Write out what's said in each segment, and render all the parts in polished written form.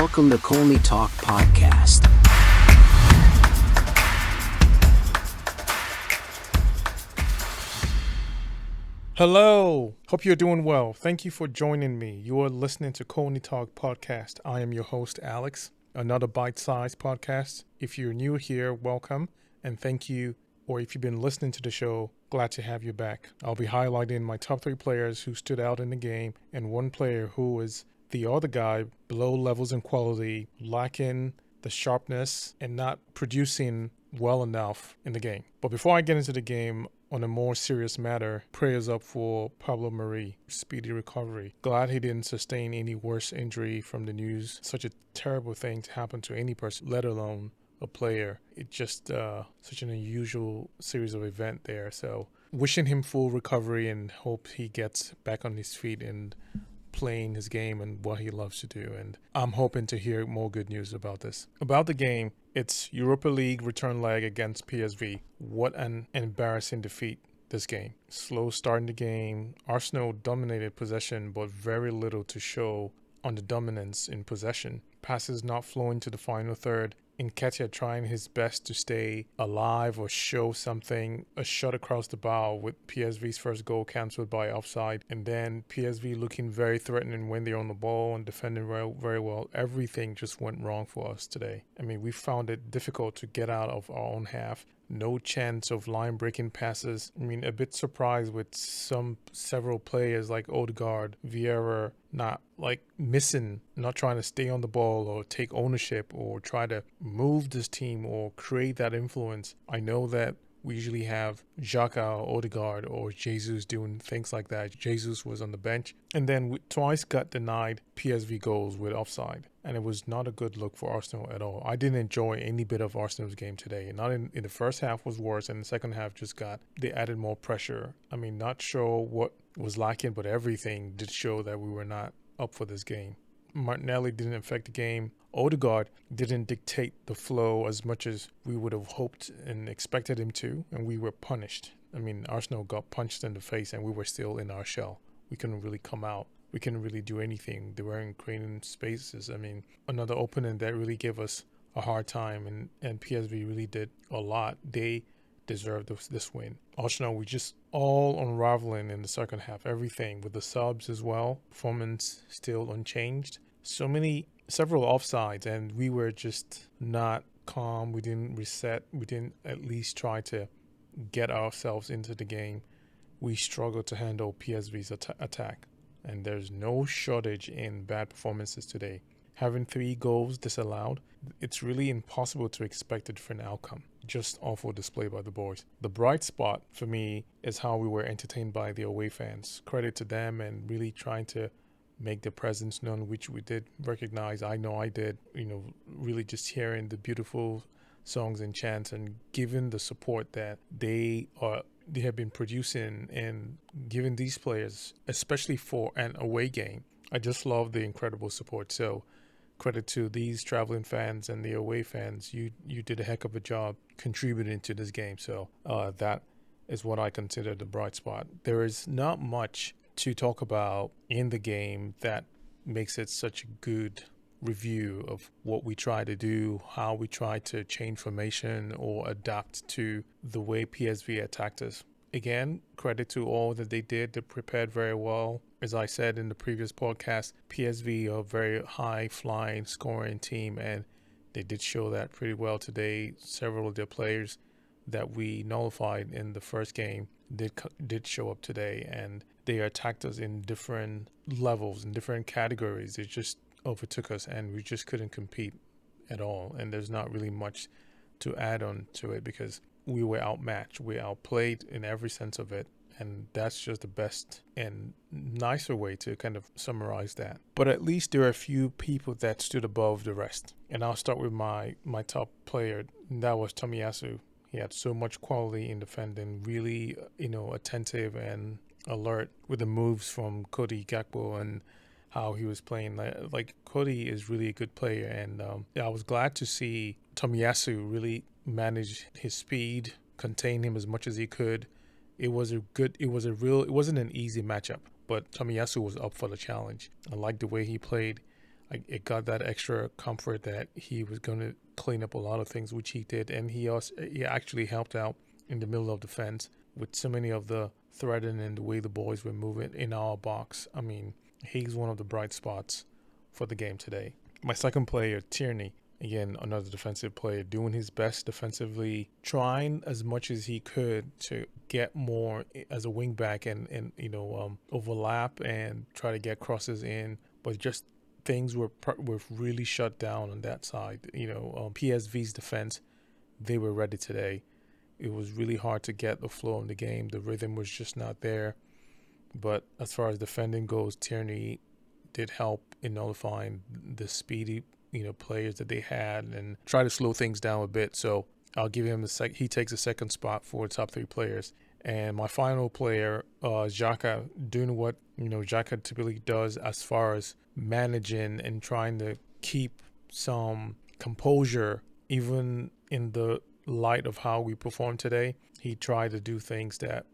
Welcome to Colney Talk Podcast. Hello, hope you're doing well. Thank you for joining me. You are listening to Colney Talk Podcast. I am your host, Alex, another bite-sized podcast. If you're new here, welcome, and thank you. Or if you've been listening to the show, glad to have you back. I'll be highlighting my top 3 players who stood out in the game and one player who was the other guy below levels in quality, lacking the sharpness and not producing well enough in the game. But before I get into the game, on a more serious matter, prayers up for Pablo Mari, speedy recovery. Glad he didn't sustain any worse injury from the news. Such a terrible thing to happen to any person, let alone a player. It's just such an unusual series of events there. So wishing him full recovery and hope he gets back on his feet and playing his game and what he loves to do. And I'm hoping to hear more good news about this. About the game, it's Europa League return leg against PSV. What an embarrassing defeat this game. Slow start in the game. Arsenal dominated possession, but very little to show on the dominance in possession. Passes not flowing to the final third. Nketiah trying his best to stay alive or show something. A shot across the bow with PSV's first goal cancelled by offside. And then PSV looking very threatening when they're on the ball and defending very well. Everything just went wrong for us today. I mean, we found it difficult to get out of our own half. No chance of line-breaking passes. I mean, a bit surprised with several players like Odegaard, Vieira, not trying to stay on the ball or take ownership or try to move this team or create that influence. I know that we usually have Xhaka, Odegaard, or Jesus doing things like that. Jesus was on the bench. And then we twice got denied PSV goals with offside. And it was not a good look for Arsenal at all. I didn't enjoy any bit of Arsenal's game today. Not in the first half was worse, and the second half they added more pressure. I mean, not sure what was lacking, but everything did show that we were not up for this game. Martinelli didn't affect the game. Odegaard didn't dictate the flow as much as we would have hoped and expected him to, and we were punished. I mean, Arsenal got punched in the face and we were still in our shell. We couldn't really come out. We couldn't really do anything. They weren't creating spaces. I mean, another opponent that really gave us a hard time, and PSV really did a lot. They deserved this win. Arsenal, we just all unraveling in the second half. Everything with the subs as well. Performance still unchanged. Several offsides, and we were just not calm. We didn't reset. We didn't at least try to get ourselves into the game. We struggled to handle PSV's attack, and there's no shortage in bad performances today. Having 3 goals disallowed, it's really impossible to expect a different outcome. Just awful display by the boys. The bright spot for me is how we were entertained by the away fans. Credit to them and really trying to make their presence known, which we did recognize. I know I did. Really just hearing the beautiful songs and chants and giving the support that they have been producing and giving these players, especially for an away game. I just love the incredible support. So credit to these traveling fans and the away fans. You did a heck of a job contributing to this game. So that is what I consider the bright spot. There is not much to talk about in the game that makes it such a good review of what we try to do, how we try to change formation or adapt to the way PSV attacked us. Again, credit to all that they did. They prepared very well. As I said in the previous podcast, PSV are a very high-flying, scoring team, and they did show that pretty well today. Several of their players that we nullified in the first game did show up today, and they attacked us in different levels, in different categories. It just overtook us, and we just couldn't compete at all. And there's not really much to add on to it because we were outmatched. We outplayed in every sense of it. And that's just the best and nicer way to kind of summarize that. But at least there are a few people that stood above the rest. And I'll start with my top player. And that was Tomiyasu. He had so much quality in defending, really, attentive and alert with the moves from Cody Gakpo and how he was playing. Like Cody is really a good player. And I was glad to see Tomiyasu really manage his speed, contain him as much as he could. It wasn't an easy matchup, but Tomiyasu was up for the challenge. I liked the way he played. it got that extra comfort that he was going to clean up a lot of things, which he did. And he actually helped out in the middle of the fence with so many of the threading and the way the boys were moving in our box. I mean, he's one of the bright spots for the game today. My second player, Tierney, again, another defensive player, doing his best defensively, trying as much as he could to get more as a wing back and overlap and try to get crosses in, but just things were really shut down on that side. PSV's defense, they were ready today. It was really hard to get the flow of the game. The rhythm was just not there. But as far as defending goes, Tierney did help in nullifying the speedy, players that they had and try to slow things down a bit. So I'll give him he takes the second spot for the top three players. And my final player, Xhaka, doing what Xhaka typically does as far as managing and trying to keep some composure, even in the light of how we performed today. He tried to do things that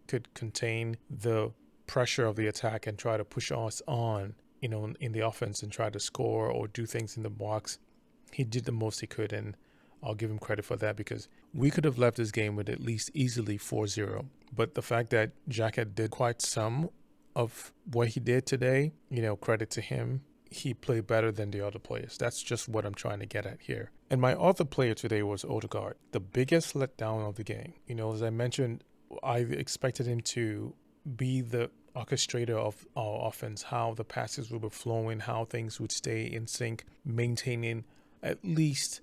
could contain the pressure of the attack and try to push us on, in the offense and try to score or do things in the box. He did the most he could, and I'll give him credit for that because we could have left this game with at least easily 4-0. But the fact that Xhaka did quite some of what he did today, credit to him. He played better than the other players. That's just what I'm trying to get at here. And my other player today was Odegaard, the biggest letdown of the game. As I mentioned, I expected him to be the orchestrator of our offense, how the passes would be flowing, how things would stay in sync, maintaining at least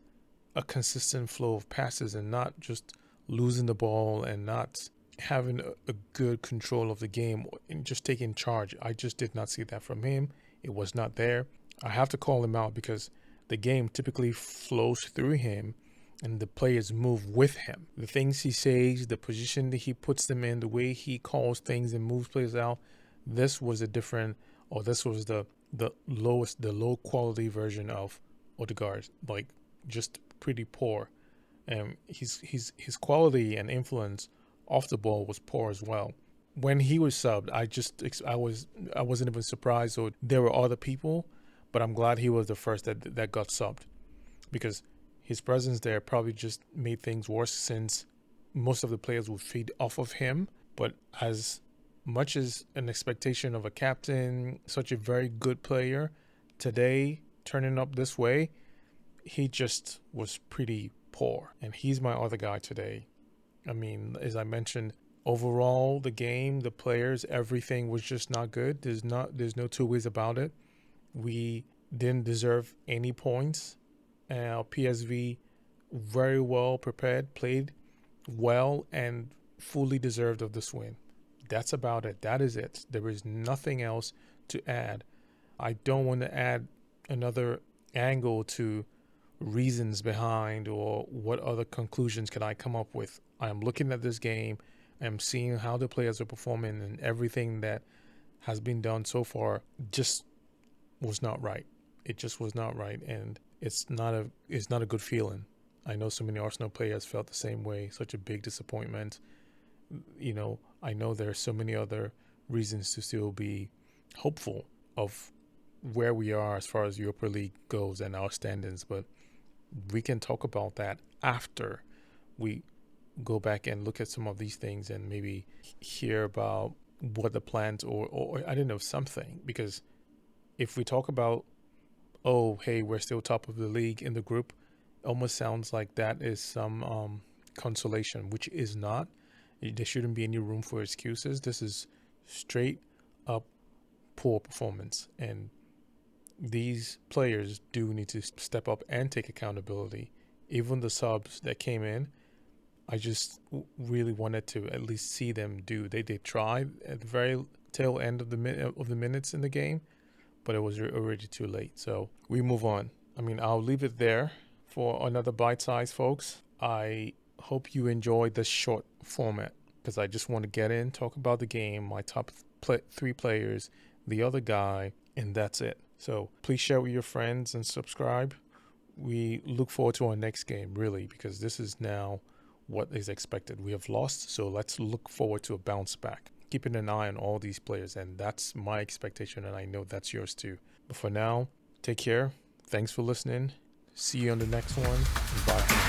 a consistent flow of passes and not just losing the ball and not having a good control of the game and just taking charge. I just did not see that from him. It was not there. I have to call him out because the game typically flows through him and the players move with him. The things he says, the position that he puts them in, the way he calls things and moves players out, this was the low quality version of Odegaard, like just pretty poor. And his quality and influence off the ball was poor as well. When he was subbed, I wasn't even surprised. So there were other people, but I'm glad he was the first that got subbed, because his presence there probably just made things worse since most of the players would feed off of him. But as much as an expectation of a captain, such a very good player, today turning up this way, he just was pretty poor. And he's my other guy today. I mean, as I mentioned, overall, the game, the players, everything was just not good. There's no two ways about it. We didn't deserve any points. PSV, very well prepared, played well, and fully deserved of this win. That's about it. That is it. There is nothing else to add. I don't want to add another angle to reasons behind or what other conclusions can I come up with. I am looking at this game. I'm seeing how the players are performing, and everything that has been done so far just was not right. It just was not right, and it's not a good feeling. I know so many Arsenal players felt the same way. Such a big disappointment. I know there are so many other reasons to still be hopeful of where we are as far as Europa League goes and our standings, but we can talk about that after we go back and look at some of these things and maybe hear about what the plans or I don't know, something. Because if we talk about, oh, hey, we're still top of the league in the group, it almost sounds like that is some consolation, which is not. There shouldn't be any room for excuses. This is straight up poor performance, and these players do need to step up and take accountability. Even the subs that came in, I just really wanted to at least see them do. They tried at the very tail end of the minutes in the game, but it was already too late. So we move on. I mean, I'll leave it there for another bite size, folks. I hope you enjoyed this short format because I just want to get in, talk about the game, my top three players, the other guy, and that's it. So please share with your friends and subscribe. We look forward to our next game, really, because this is now what is expected. We have lost, so let's look forward to a bounce back. Keeping an eye on all these players, and that's my expectation, and I know that's yours too. But for now, Take care. Thanks for listening. See you on the next one. Bye.